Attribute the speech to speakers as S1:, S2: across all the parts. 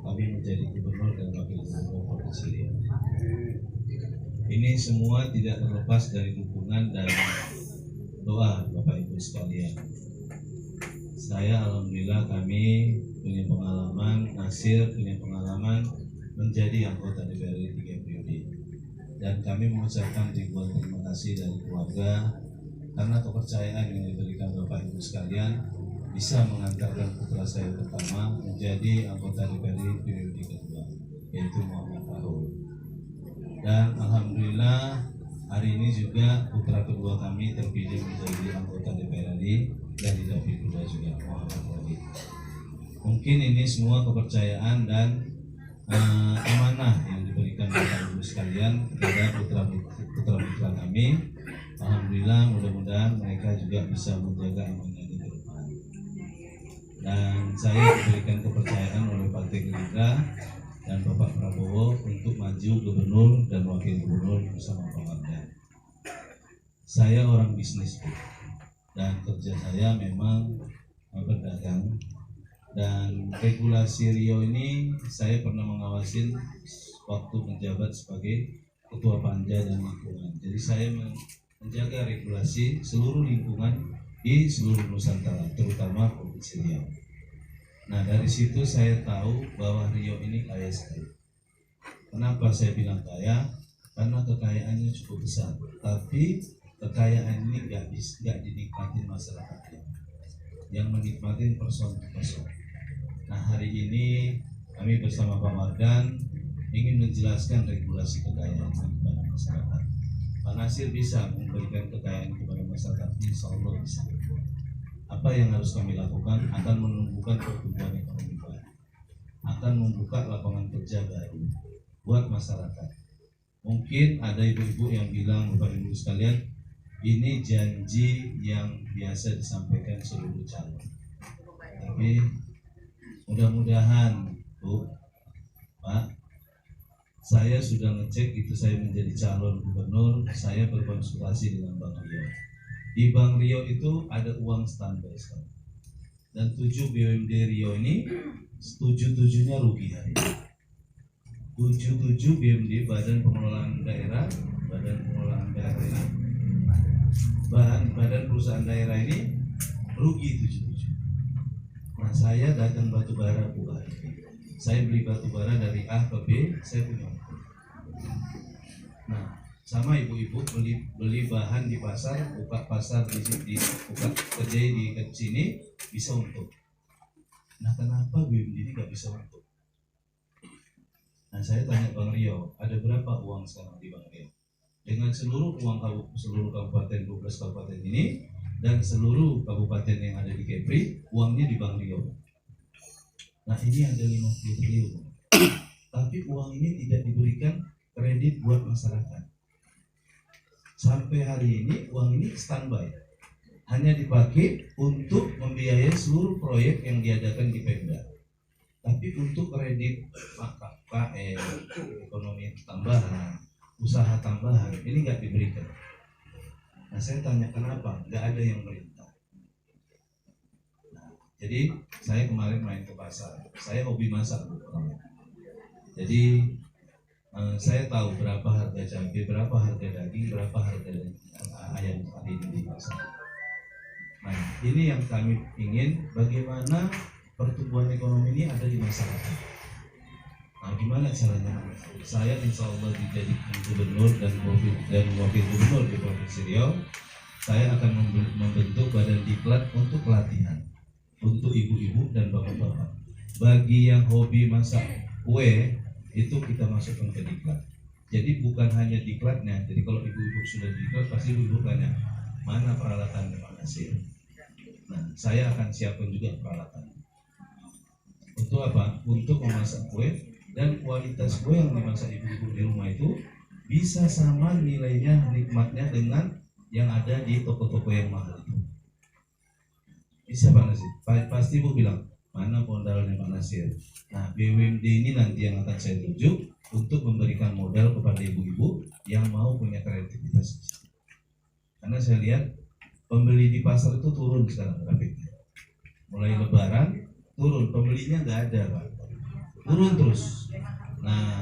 S1: kami menjadi gubernur dan wakil gubernur Provinsi Riau. Ini semua tidak terlepas dari dukungan dan doa Bapak Ibu sekalian. Saya alhamdulillah kami punya pengalaman, Nasir punya pengalaman menjadi anggota DPR 3 periode. Dan kami mengucapkan ribuan terima kasih dari keluarga karena kepercayaan yang diberikan Bapak Ibu sekalian bisa mengantarkan putra saya pertama menjadi anggota DPR periode kedua, yaitu Muhammad Farul. Dan alhamdulillah hari ini juga putra kedua kami terpilih menjadi anggota DPR RI dari dapil kedua juga, Muhammad Wahid. Mungkin ini semua kepercayaan dan amanah yang diberikan Bapak Ibu sekalian kepada putra kami. Alhamdulillah, mudah-mudahan mereka juga bisa menjaga amanah ini ke depan. Dan saya diberikan kepercayaan oleh Partai Gerindra dan Bapak Prabowo untuk maju gubernur dan wakil gubernur bersama Pak Mardan. Saya orang bisnis dan kerja saya memang berdagang, dan regulasi Riau ini saya pernah mengawasin waktu menjabat sebagai Ketua Panja dan Lingkungan. Jadi saya menjaga regulasi seluruh lingkungan di seluruh Nusantara, terutama Provinsi Riau. Nah, dari situ saya tahu bahwa Riau ini kaya sekali. Kenapa saya bilang kaya? Karena kekayaannya cukup besar, tapi kekayaan ini nggak dinikmati masyarakatnya, yang menikmati person to person. Nah, hari ini kami bersama Pak Mardan ingin menjelaskan regulasi kekayaan kepada masyarakat. Pak Nasir bisa memberikan kekayaan kepada masyarakat, insya Allah bisa. Apa yang harus kami lakukan? Akan menumbuhkan pertumbuhan ekonomi baru, akan membuka lapangan kerja baru buat masyarakat. Mungkin ada ibu-ibu yang bilang, Bapak Ibu sekalian, ini janji yang biasa disampaikan seluruh calon. Tapi mudah-mudahan, Bu, Pak, saya sudah ngecek itu saya menjadi calon gubernur, saya berkonsultasi dengan Bank Riau. Di Bank Riau itu ada uang standby sekarang. Dan 7 BUMD Riau ini 7-7-nya rugi hari ini. 7 BUMD Badan Pengelolaan Daerah ini, badan perusahaan daerah ini rugi 7. Nah, saya dagang batu bara Bu. Saya beli batu bara dari A ke B, saya punya. Nah, sama ibu-ibu beli bahan di pasar, buka pasar buka kerja di sini bisa untung. Nah, kenapa BUMD ini nggak bisa untung? Nah, saya tanya Bang Riau, ada berapa uang sekarang di Bang Riau? Dengan seluruh uang seluruh kabupaten 12 kabupaten ini dan seluruh kabupaten yang ada di Kepri, uangnya di Bank Riau. Nah, ini ada 50 triliun. Tapi uang ini tidak diberikan kredit buat masyarakat. Sampai hari ini uang ini standby, hanya dipakai untuk membiayai seluruh proyek yang diadakan di Pemda. Tapi untuk kredit KKM, ekonomi tambahan, usaha tambahan, ini nggak diberikan. Nah, saya tanya kenapa? Nggak ada yang merintah. Nah, jadi saya kemarin main ke pasar. Saya hobi masak, Bu. Jadi saya tahu berapa harga cabai, berapa harga daging, berapa harga ayam hari ini di pasar. Nah, ini yang kami ingin, bagaimana pertumbuhan ekonomi ini ada di masyarakat. Nah, gimana caranya? Saya insya Allah dijadikan gubernur dan wakil gubernur di Provinsi Riau. Saya akan membentuk badan diklat untuk pelatihan untuk ibu-ibu dan bapak-bapak. Bagi yang hobi masak kue, itu kita masukkan ke diklat. Jadi bukan hanya diklatnya. Jadi kalau ibu-ibu sudah diklat, pasti ibu tanya, mana peralatan Pak Nasir? Nah, saya akan siapkan juga peralatan. Untuk apa? Untuk memasak kue, dan kualitas kue yang dimasak ibu-ibu di rumah itu bisa sama nilainya, nikmatnya dengan yang ada di toko-toko yang mahal itu. Bisa Pak Nasir? Pasti ibu bilang, mana modalnya Pak Nasir? Nah, BUMD ini nanti yang akan saya tunjuk untuk memberikan modal kepada ibu-ibu yang mau punya kreativitas. Karena saya lihat pembeli di pasar itu turun sekarang grafiknya. Mulai Lebaran turun, pembelinya nggak ada Pak. turun terus. Nah,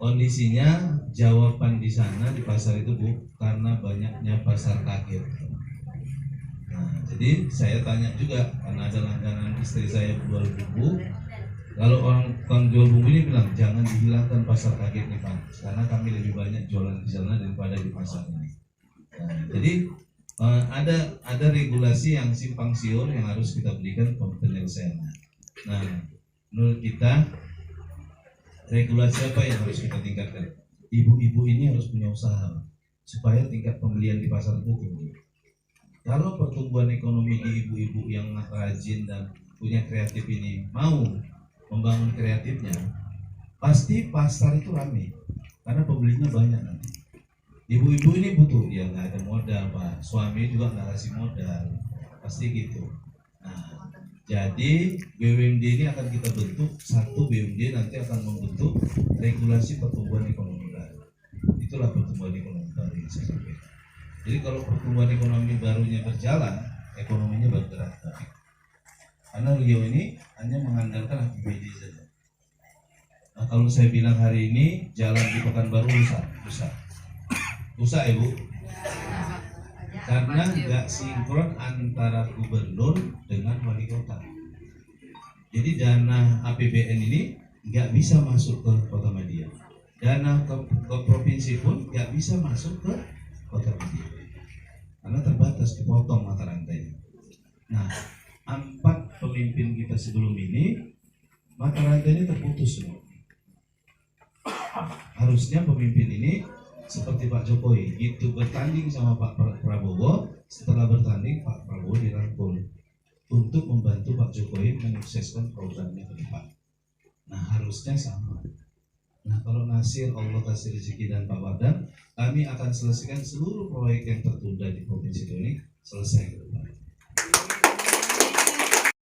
S1: kondisinya jawaban di sana di pasar itu Bu, karena banyaknya pasar kaget. Nah, jadi saya tanya juga karena ada langganan istri saya jual bumbu. Kalau orang tukang jual bumbu ini bilang jangan dihilangkan pasar kaget nih Pak, karena kami lebih banyak jualan di sana daripada di pasar ini. Nah, jadi ada regulasi yang simpang siur yang harus kita berikan penyelesaiannya. Nah, menurut kita regulasi apa yang harus kita tingkatkan? Ibu-ibu ini harus punya usaha supaya tingkat pembelian di pasar itu tinggi. Kalau pertumbuhan ekonomi di ibu-ibu yang rajin dan punya kreatif ini mau membangun kreatifnya, pasti pasar itu ramai karena pembelinya banyak nanti. Ibu-ibu ini butuh, dia nggak ada modal Pak, suami juga nggak kasih modal, pasti gitu. Nah, jadi BUMD ini akan kita bentuk, satu BUMD nanti akan membentuk regulasi pertumbuhan ekonomi baru. Itulah pertumbuhan ekonomi baru yang saya sampaikan. Jadi kalau pertumbuhan ekonomi barunya berjalan, ekonominya bergerak. Karena Riau ini hanya mengandalkan APBD saja. Nah, kalau saya bilang hari ini jalan di Pekanbaru rusak ya Bu, karena nggak sinkron antara gubernur dengan wali kota. Jadi dana APBN ini nggak bisa masuk ke Kota Madia, dana ke provinsi pun nggak bisa masuk ke Kota Madia karena terbatas, dipotong mata rantainya. Nah, 4 pemimpin kita sebelum ini mata rantainya terputus semua. Harusnya pemimpin ini seperti Pak Jokowi, itu bertanding sama Pak Prabowo, setelah bertanding Pak Prabowo dirangkul untuk membantu Pak Jokowi menyukseskan programnya ke depan. Nah, harusnya sama. Nah, kalau Nasir, Allah kasih rezeki dan Pak Wadan, kami akan selesaikan seluruh proyek yang tertunda di provinsi ini selesai.